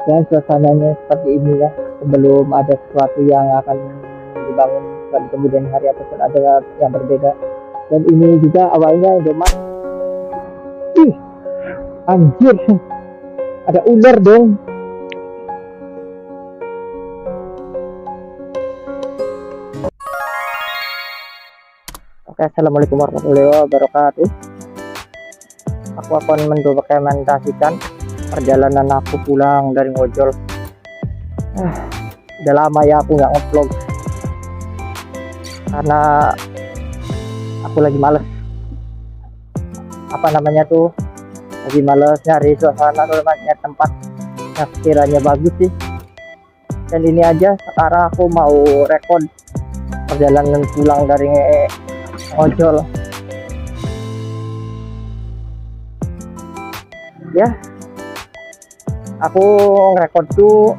Dan suasananya seperti ini ya, sebelum ada sesuatu yang akan dibangun pada kemudian hari ataupun ada yang berbeda. Dan ini juga awalnya Indomaret. Ih, anjir, ada ular dong. Oke, assalamualaikum warahmatullahi wabarakatuh. Aku akan mendokumentasikan perjalanan aku pulang dari ngojol. Udah lama ya aku nggak ngevlog karena aku lagi males, lagi males nyari suasana atau nyari tempat yang sekiranya bagus sih. Dan ini aja sekarang aku mau record perjalanan pulang dari ngojol ya. Aku ngerekord tuh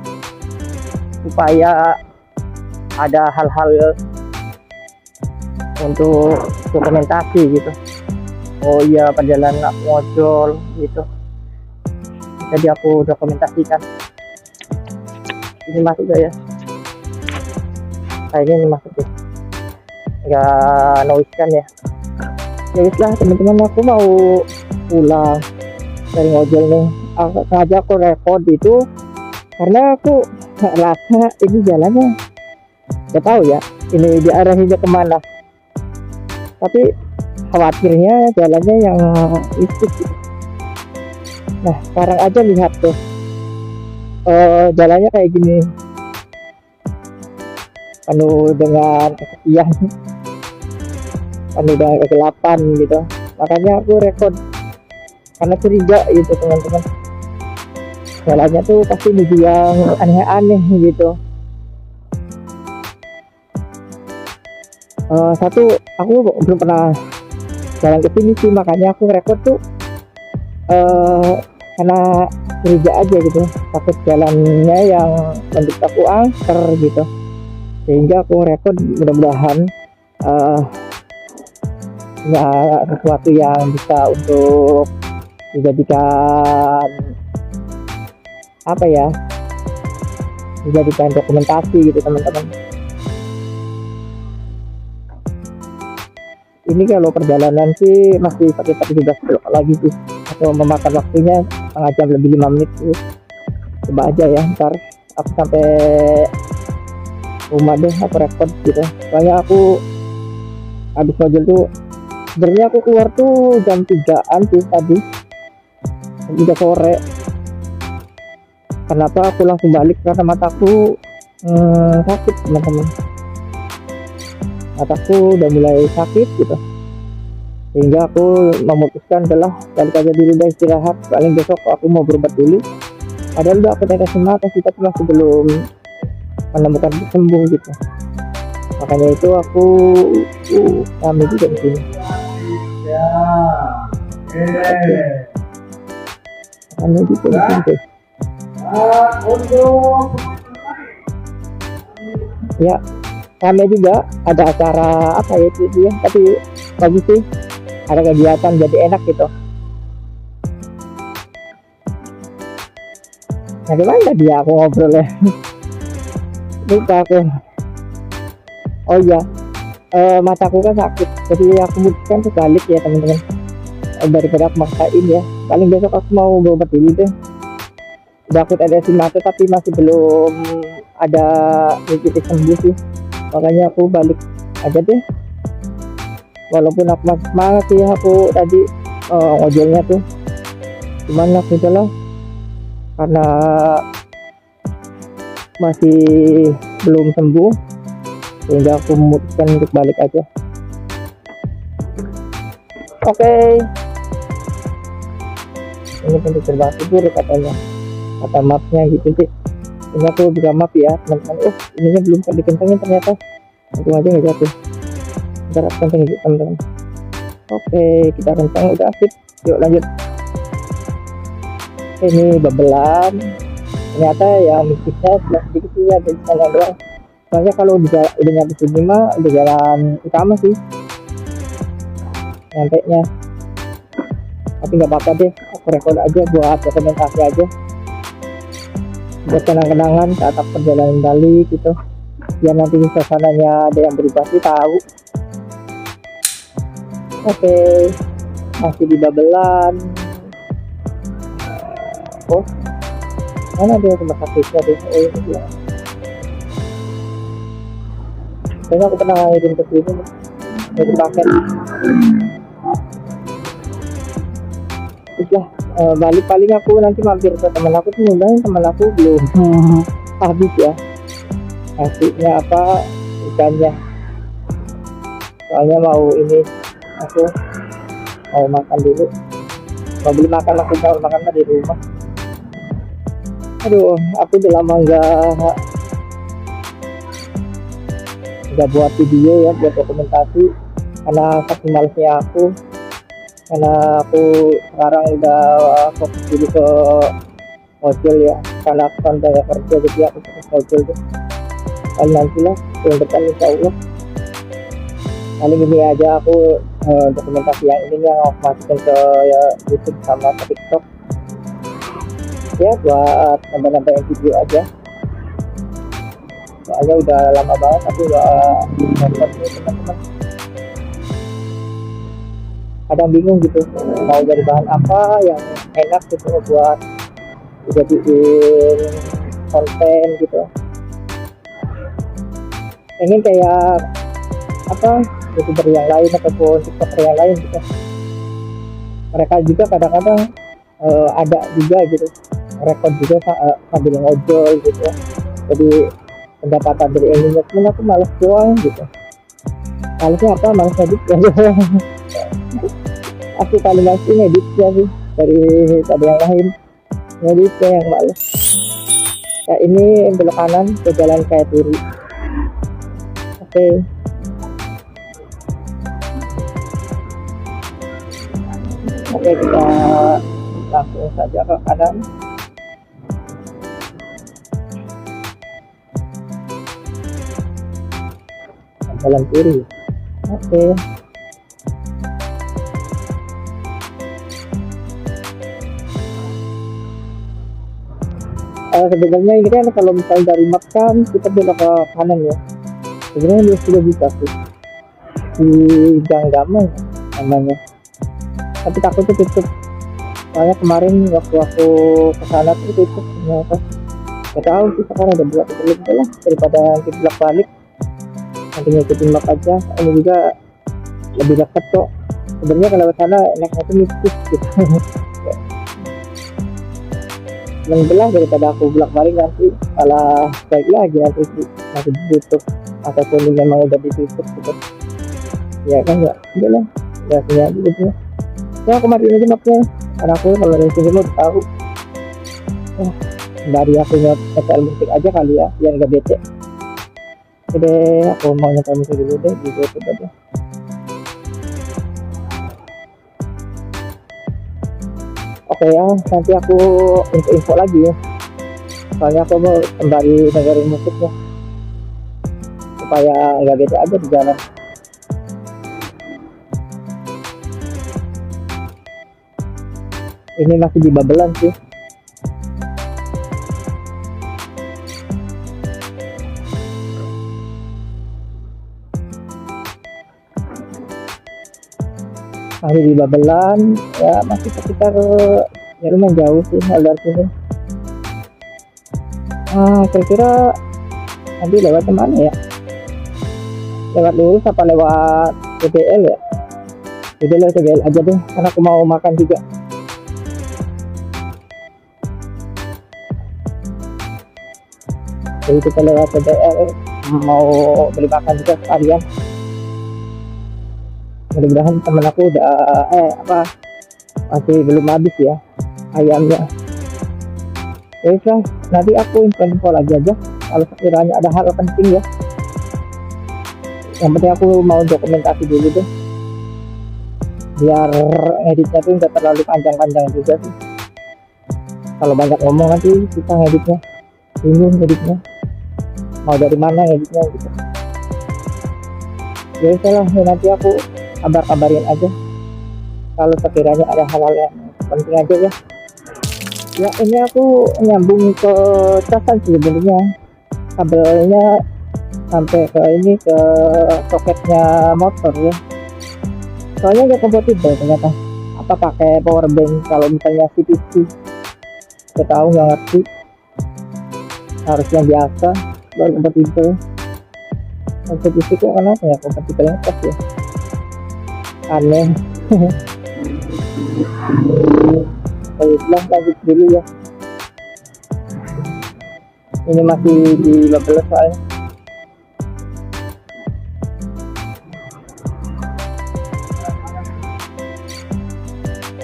supaya ada hal-hal untuk dokumentasi gitu. Oh iya, perjalanan aku ngojol gitu, jadi aku dokumentasikan. Ini masuk gak ya? Kayaknya ini masuk deh, nggak noise kan ya. Ya wis lah teman-teman, aku mau pulang dari ngojol nih. Sengaja aku record itu karena aku nggak rasa ini jalannya, nggak tahu ya ini diarahinnya kemana, tapi khawatirnya jalannya yang licin gitu. Nah sekarang aja lihat tuh, jalannya kayak gini, penuh dengan kesepian, penuh dengan kegelapan gitu. Makanya aku record karena curiga gitu teman-teman, jalannya tuh pasti menuju yang aneh-aneh gitu. Satu, aku belum pernah jalan ke sini sih, makanya aku record tuh karena curiga aja gitu, takut jalannya yang menurut aku angker gitu, sehingga aku record. Mudah-mudahan ya sesuatu yang bisa untuk dijadikan dijadikan dokumentasi gitu teman-teman. Ini kalau perjalanan sih masih pakai 17 kilo lagi sih, atau memakan waktunya setengah jam lebih 5 menit sih. Coba aja ya, ntar aku sampai rumah deh aku record gitu. Soalnya aku habis ngojol tuh, sebenarnya aku keluar tuh jam 3-an sih tadi, jam 3 sore. Kenapa aku langsung balik? Karena mataku sakit teman-teman, mataku udah mulai sakit gitu, sehingga aku memutuskan adalah balik aja dulu deh, istirahat, paling besok aku mau berobat dulu. Padahal udah aku tetesin mata sih, tapi masih belum menemukan sembuh gitu. Makanya itu aku kami juga di sini. Makanya gitu di sini. Ya, kami juga ada acara apa ya itu dia, tapi bagus sih, ada kegiatan jadi enak gitu. Nah gimana dia aku ngobrol ya. Lupa aku. Oh iya, mataku kan sakit, jadi aku memutuskan balik ya teman-teman, daripada aku maksain ya. Paling besok aku mau berobat dulu deh. Udah aku tetesin mata tapi masih belum ada titik sembuh sih, makanya aku balik aja deh. Walaupun aku masih semangat sih aku tadi ngojolnya tuh, cuman aku lah karena masih belum sembuh, sehingga aku memutuskan untuk balik aja. Oke. Ini pintu gerbang tidur katanya, kata mapnya gitu sih. Ini aku buka map ya teman-teman. Ininya belum dikencengin ternyata, untung aja nggak jatuh. Ntar aku kenceng gitu teman-teman. Oke, kita kenceng, udah sip, yuk lanjut. Ini babelan, ternyata yang misiknya sedikit sih ya, dari sana doang. Soalnya kalau udah nyampe sini mah udah jalan utama sih nyampe nya. Tapi nggak apa-apa deh, aku record aja buat dokumentasi aja. buat kenang-kenangan saat aku perjalanan balik gitu, biar nanti suasananya ada yang berubah sih tahu. Oke, masih di Babelan. Oh, mana dia tempat sakitnya deh? Oh ini dia. Kayaknya aku pernah ngirim ke sini nih, ngirim paket. Terus lah, balik paling aku nanti mampir ke teman aku tuh, mudahan teman aku belum habis ya nasinya apa ikannya, soalnya mau ini aku mau makan dulu, mau beli makan, maksudnya makan mah di rumah. Aduh, aku udah lama nggak buat video ya, buat dokumentasi, karena saking malesnya aku, karena aku sekarang udah fokus dulu ke ojol ya, karena aku kan banyak kerja jadi aku fokus ojol tuh. Paling nantilah yang depan insya Allah, paling ini aja aku dokumentasi yang ini yang aku masukin ke ya, YouTube sama ke TikTok ya, buat nambah-nambahin video aja, soalnya udah lama banget aku gak nonton nih teman-teman. Kadang bingung gitu mau dari bahan apa yang enak gitu buat dijadiin konten gitu, pengen kayak apa youtuber yang lain ataupun tiktoker yang lain gitu, mereka juga kadang-kadang ada juga gitu rekod juga sambil ngojol gitu, jadi pendapatan dari ilmunya. Cuman aku males doang gitu, malesnya apa, males edit ya. Aku paling males editnya sih dari yang lain, editnya yang males. Ya ini belok kanan ke jalan kayak Turi. Oke. Oke, kita langsung saja ke kanan. Jalan Turi. Oke. Sebenarnya ini kan kalau misalnya dari map kan kita belok ke kanan ya, sebenarnya sudah bisa sih di Gang Damai namanya, tapi takutnya tutup, soalnya kemarin waktu aku kesana tuh tutup ternyata. Gak tahu sih sekarang udah buat itu lah, daripada nanti bolak balik, nanti ngikutin map aja. Ini juga lebih dekat kok sebenarnya, kalau ke sana naiknya tuh mistis gitu. Menjelah daripada aku bolak balik nanti malah baik lagi nanti masih ditutup, ataupun memang udah ditutup gitu ya kan. Ya udah lah, udah punya gitu ya, aku matiin aja mapnya karena aku kalau dari sini mau tahu ya, dari aku nyetel musik aja kali ya biar gak bete. Oke, aku mau nyetel musik dulu deh di YouTube aja. Oke ya, nanti aku info lagi ya, soalnya aku mau kembali dengerin musiknya supaya nggak bete aja di jalan. Ini masih di Babelan sih. Masih di Babelan ya, masih sekitar ya lumayan jauh sih dari sini. Kira-kira nanti lewat kemana ya, lewat lurus apa lewat TBL ya? Jadi lewat TBL aja deh karena aku mau makan juga. Jadi kita lewat TBL mau beli makan juga sekalian. Mudah-mudahan temen aku udah masih belum habis ya ayamnya. Oke lah, nanti aku info lagi aja kalau sekiranya ada hal penting ya. Yang penting aku mau dokumentasi dulu deh, biar editnya tuh nggak terlalu panjang-panjang juga sih. Kalau banyak ngomong nanti kita ngeditnya bingung, editnya mau dari mana editnya gitu. Ya salah, nanti aku kabarin aja kalau sekiranya ada hal-hal yang penting aja ya. Ya ini aku nyambung ke casan sebenarnya, kabelnya sampai ke ini, ke soketnya motor ya, soalnya nggak kompatibel ternyata. Apa pakai power bank kalau misalnya CPC, saya tahu nggak ngerti, harusnya biasa baru kompatibel. CPC kok kenapa ya kompatibelnya pas ya, aneh. Saya bilang lanjut dulu ya, ini masih di level soalnya.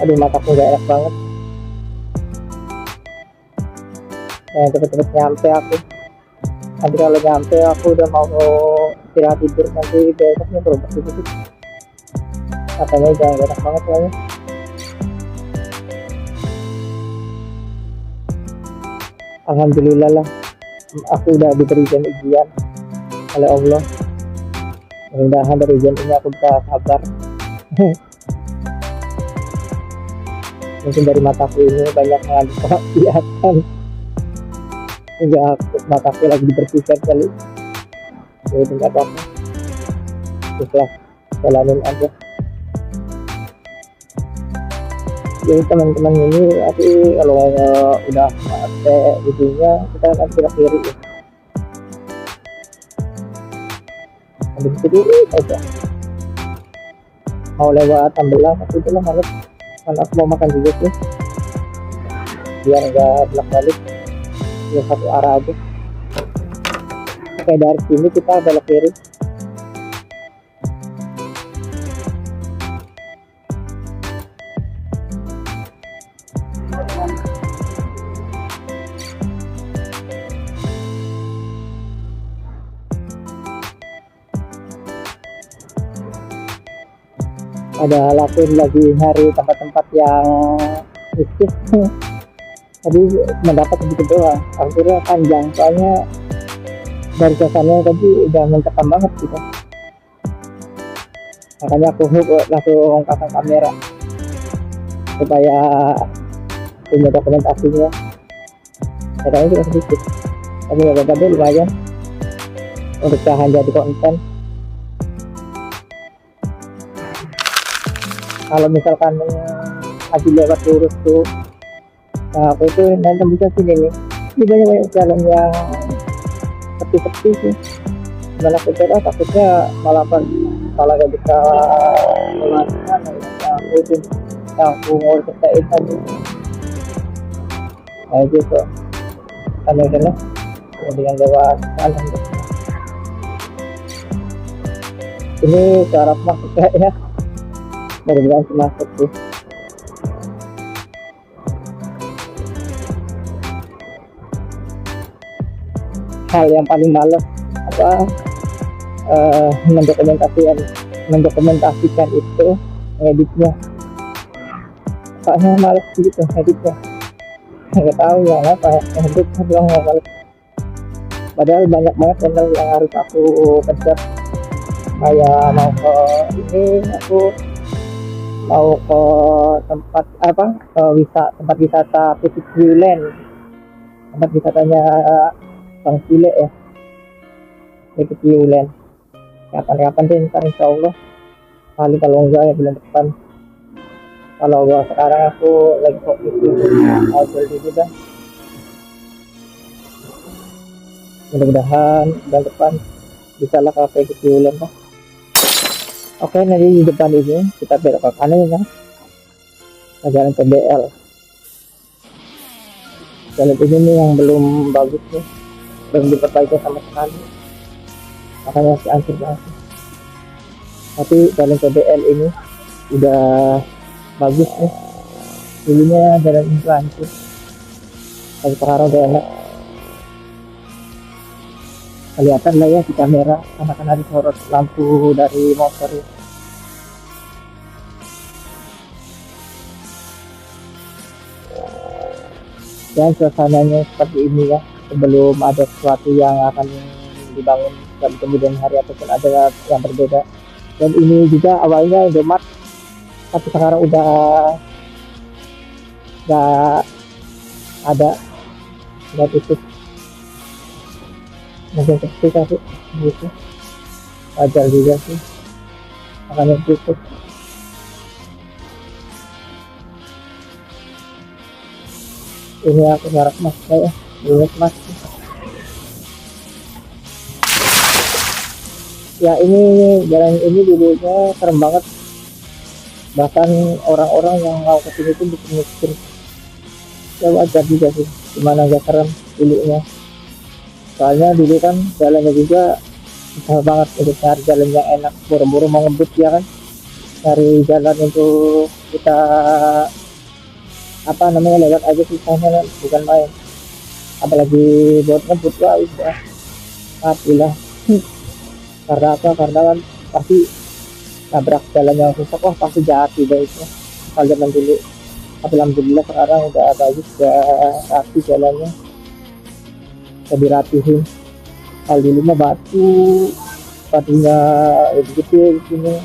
Aduh, mataku nggak enak banget. Cepet-cepet nyampe aku. Nanti kalau nyampe aku udah mau istirahat tidur, nanti besoknya berobat gitu. Katanya udah nggak enak banget soalnya. Alhamdulillah lah, aku udah diberikan ujian oleh Allah. Mudah-mudahan dari ujian ini aku bisa sabar. Mungkin dari mataku ini banyak mengandung kemaksiatan, sehingga mataku lagi dibersihkan kali. Jadi nggak apa-apa, ikhlas jalanin aja. Jadi teman-teman ini nanti kalau udah pakai ujungnya kita akan belok kiri ya. Ambil kiri aja. Mau lewat Tambelang tapi itu lah malas. Kan aku mau makan juga sih. Biar nggak belak balik. Ya satu arah aja. Oke, dari sini kita belok kiri. Ada lakuin lagi nyari tempat-tempat yang mistis. Tadi mendapat sedikit doang, akhirnya panjang soalnya dari kesannya tadi udah mencekam banget gitu. Makanya aku langsung pasang kamera supaya punya dokumentasinya. Katanya juga sedikit, tapi nggak apa-apa deh, lumayan untuk bahan jadi konten. Kalau misalkan lagi lewat lurus tuh, nah aku itu nanti bisa sini nih, ini banyak jalan yang sepi-sepi sih. Gimana saja takutnya malah gak bisa melakukan yang aku mau ceritain tadi. Nah gitu kan ya dengan lewat kanan. Ini ke arah masuk ya, mudah-mudahan masuk sih. Hal yang paling males apa, mendokumentasikan itu editnya, soalnya males gitu editnya. Nggak tahu ya apa edit bilang males, padahal banyak banget channel yang harus aku kejar. Kayak mau ke ini, aku mau ke tempat apa, tempat wisata PCQ Land, tempat wisatanya Bang Sile ya, PCQ Land. Kapan-kapan deh ntar insya Allah, kali kalau enggak ya bulan depan. Kalau gua sekarang aku lagi fokus dulu outdoor dulu dah. Mudah-mudahan bulan depan bisa lah ke PCQ Land lah. Oke, nanti di depan ini kita belok ke kanan ya, jalan PBL. Jalan ini nih yang belum bagus nih, belum diperbaiki sama sekali, makanya masih hancur banget. Tapi jalan PBL ini udah bagus nih, dulunya jalan ini hancur, tapi sekarang udah enak. Kelihatan lah ya di kamera karena kan ada sorot lampu dari motor ya. Dan suasananya seperti ini ya, sebelum ada sesuatu yang akan dibangun dalam kemudian hari ataupun ada yang berbeda. Dan ini juga awalnya Indomaret, tapi sekarang udah nggak ada tutup, mungkin ketika sih gitu, wajar juga sih makanya tutup. Ini aku harap mas saya ingat mas ya, ini jalan ini dulunya serem banget, bahkan orang-orang yang mau kesini tuh bikin miskin. Ya wajar juga sih, gimana gak serem dulunya, soalnya dulu kan jalannya juga susah banget untuk cari jalan yang enak, buru-buru mau ngebut ya kan, cari jalan untuk kita apa namanya lewat aja susahnya kan, bukan main, apalagi buat ngebut. Wah udah mati lah. Karena apa, karena kan pasti nabrak jalan yang susah, wah pasti jahat juga itu kalau zaman dulu. Tapi alhamdulillah sekarang udah bagus, udah rapi jalannya, udah dirapihin. Kalau dulu mah batunya lebih gede di sini,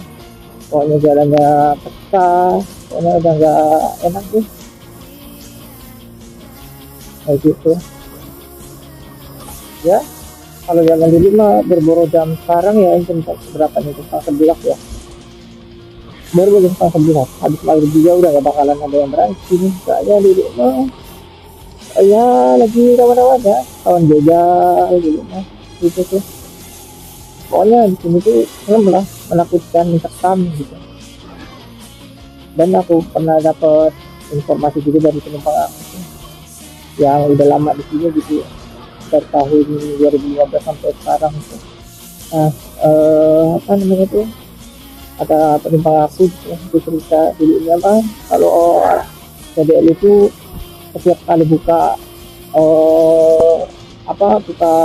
pokoknya jalannya pecah, pokoknya udah nggak enak tuh kayak gitu ya. Kalau jalan dulu mah berburu jam, sekarang ya jam berapa nih, jam 11 ya, baru jam 11 habis maghrib juga udah gak bakalan ada yang berangkat kayaknya dulu mah. Ya lagi rawan-rawan ya kawan begal dulu mah gitu tuh, pokoknya di sini tuh serem lah, menakutkan, mencekam gitu. Dan aku pernah dapat informasi juga dari penumpang aku yang udah lama di sini gitu, dari tahun 2015 sampai sekarang gitu. Nah, apa namanya tuh, ada penumpang aku gitu, itu cerita dulunya mah kalau PDL itu setiap kali buka buka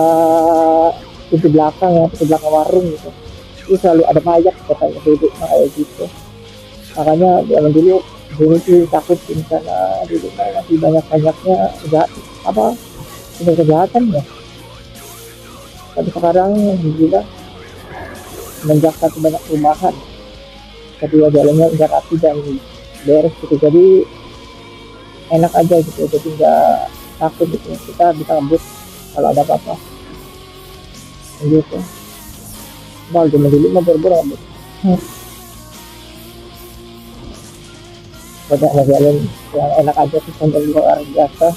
pintu belakang ya, pintu belakang warung gitu, itu selalu ada mayat katanya duduk kayak gitu. Makanya zaman dulu tuh takut misalnya dulu masih banyak-banyaknya jahat apa ada kejahatan ya. Tapi sekarang alhamdulillah semenjak satu banyak perumahan, kedua jalannya udah rapi dan beres gitu, jadi enak aja gitu, jadi nggak takut gitu, kita bisa ngebut kalau ada apa-apa gitu. Kalau cuma dulu mah berburu ngebut banyak jalan yang enak aja sih, sambil luar biasa.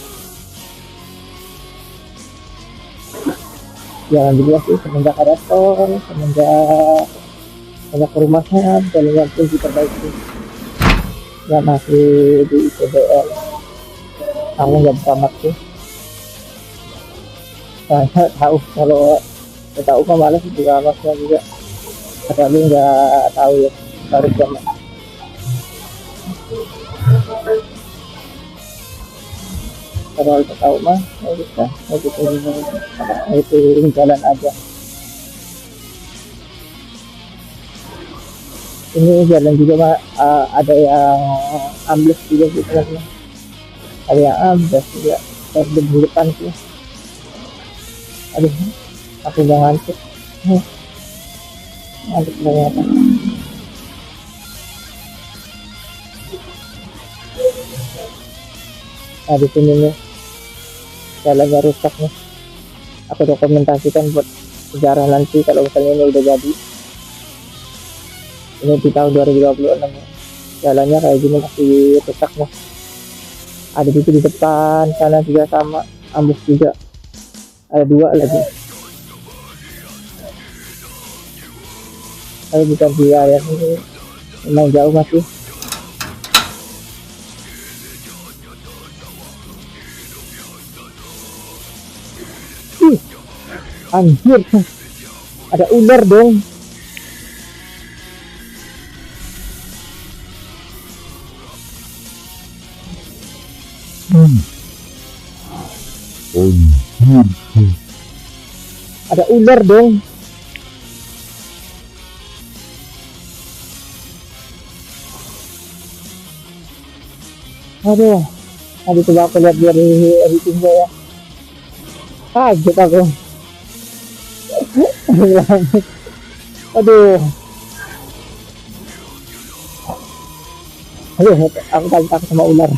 Jalan juga sih semenjak ada tol, semenjak banyak perumahan, jalannya pun diperbaiki. Ya masih di PDL, aku nggak beramat sih. Saya tahu kalau tahu mah malas juga masnya juga, tapi nggak tahu ya baru zaman. Kalau kita tahu mah ya kita itu jalan aja. Ini jalan juga mah ada yang ambles juga gitu kan, ada yang ambles juga di depan sih. Aduh, aku udah ngantuk ternyata. Nah di sini nih jalannya rusak nih, aku dokumentasikan buat sejarah nanti kalau misalnya ini udah jadi. Ini di tahun 2026 ya. Jalannya kayak gini masih rusak nih. Ada juga di depan sana juga sama, ambles juga, ada dua lagi. Tapi bukan di area ini, memang jauh masih. Anjir, ada ular dong. Ada ular dong. Aduh, tadi coba aku lihat dari editingnya ya, kaget aku. Aduh, aduh, aku takut sama ular.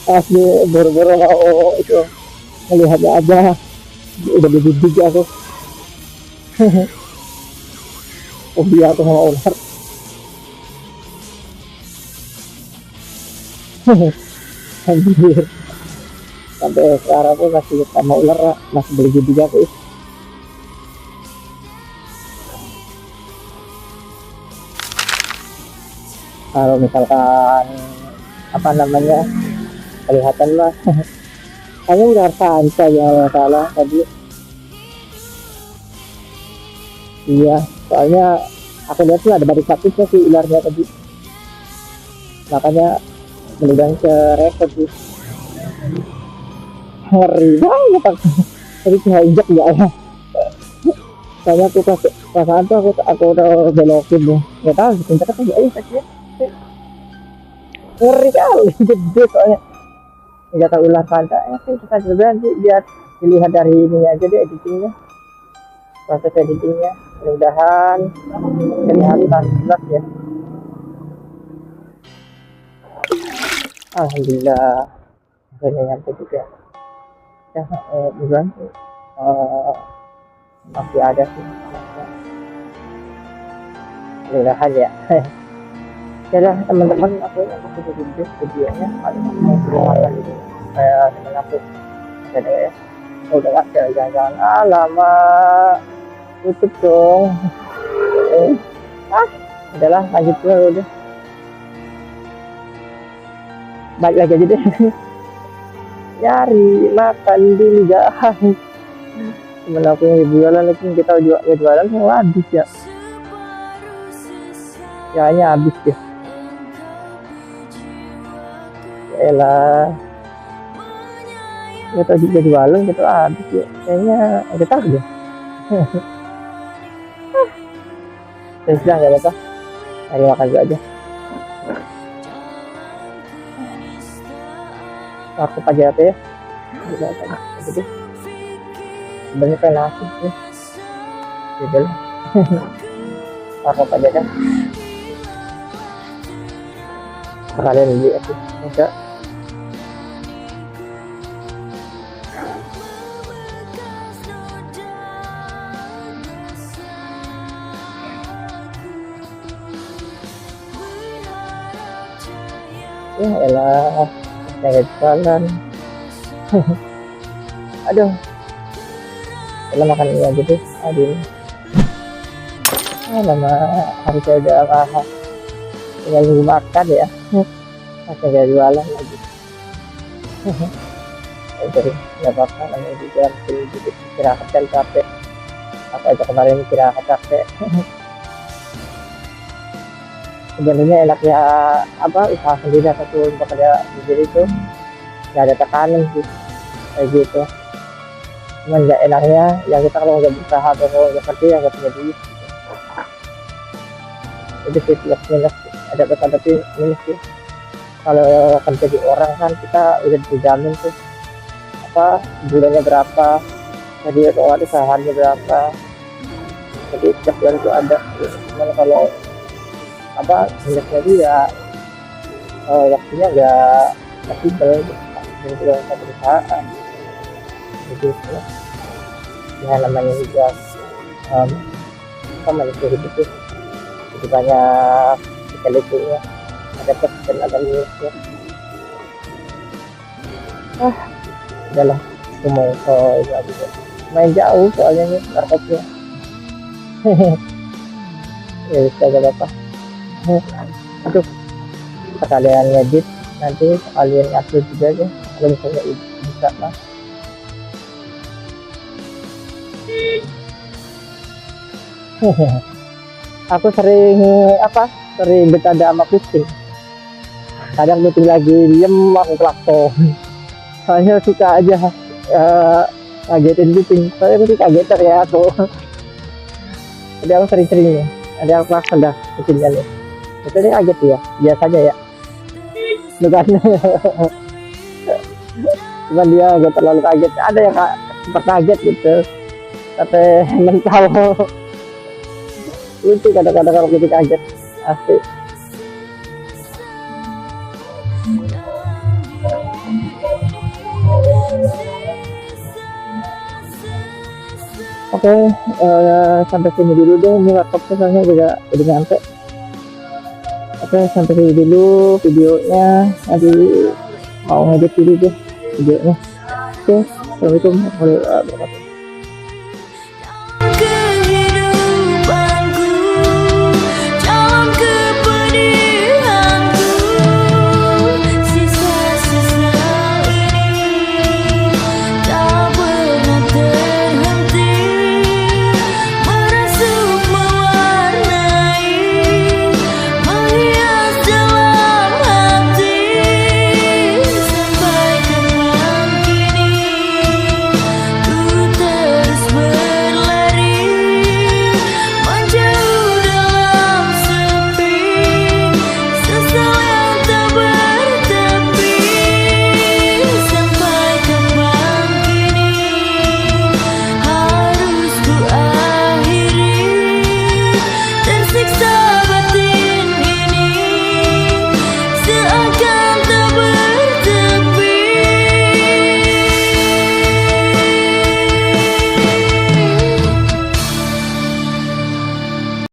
asli boro-boro mau itu melihatnya aja udah dididik aku. Fobia aku sama ular. Anjir, sampai sekarang pun masih sama ular masih beli juga aku. Kalau misalkan apa namanya kelihatan mah hanya udah santai ya salah tadi. Iya, soalnya aku lihat tuh ada baris satunya sih ularnya tadi, makanya mudah ke rekod sih. Ngeri banget aku tadi cuma injak ya. Soalnya aku pas perasaan tuh aku udah belokin nih, nggak tahu sih injak apa ya tadi. Ngeri kali gede soalnya nggak tahu ular pantai kita coba nanti biar dilihat dari ini aja deh editingnya, proses editingnya mudah-mudahan kelihatan jelas ya. Alhamdulillah akhirnya nyampe juga ya. Bulan masih ada sih mudah-mudahan ya. Ya lah teman-teman, aku sudah video videonya paling mau kelihatan ini kayak teman aku ada ya udah nggak jalan-jalan lama tutup dong. Udahlah lanjut dulu udah balik lagi aja deh. Nyari makan dulu guys. Temen aku yang jualan lagi kita jualan mau habis ya. Kayaknya habis ya. Elah kita juga jualan gitu habis ya kayaknya udah tahu deh. Ya sudah nggak apa-apa, cari makan dulu aja. Aku pagi apa ya udah tadi gitu sebenarnya kayak nasi sih gitu lah. Aku aja kan kalian beli aku enggak. Ya elah kayak jalan. Aduh kita makan ini aja deh. Aduh lama harusnya udah mahal tinggal nunggu makan ya. Masih gak jualan lagi. Jadi gak apa-apa namanya juga sedikit istirahat dan capek. Aku aja kemarin istirahat capek. Sebenarnya enaknya apa usaha sendiri atau bekerja sendiri itu nggak ada tekanan sih kayak gitu. Cuman nggak enaknya yang kita kalau nggak berusaha atau kalau nggak kerja yang nggak punya duit itu sih plus minus, ada plus ada minus sih. Kalau kerja di orang kan kita udah dijamin tuh apa bulannya berapa, jadi otomatis sahamnya berapa, jadi setiap bulan itu ada. Cuman kalau apa minusnya dia waktunya nggak fleksibel dengan perusahaan gitu ya. Namanya juga manusia hidup tuh jadi banyak sekali-kalinya ada plus dan ada minusnya. Udahlah aku mau main jauh soalnya nih narkotnya. Ya bisa gak apa-apa. Aduh sekalian ngedit nanti sekalian upload juga aja kalau misalnya bisa lah. Aku sering bercanda sama kucing. Kadang kucing lagi diem aku klakson. Soalnya suka aja ngagetin kucing. Soalnya kucing kageter ya aku. Jadi aku sering-seringnya ada aku klakson dah kucingnya nih. Itu dia kaget ya, biasanya ya. Bukan. Cuman dia gak terlalu kaget. Ada yang sempat kaget gitu. Tapi mental. Lucu kadang-kadang kalau kucing kaget. Asik. Oke, sampai sini dulu deh, ini laptopnya soalnya udah nyampe. Oke, sampai sini dulu videonya, nanti mau ngedit dulu deh videonya. Oke, assalamualaikum warahmatullahi wabarakatuh.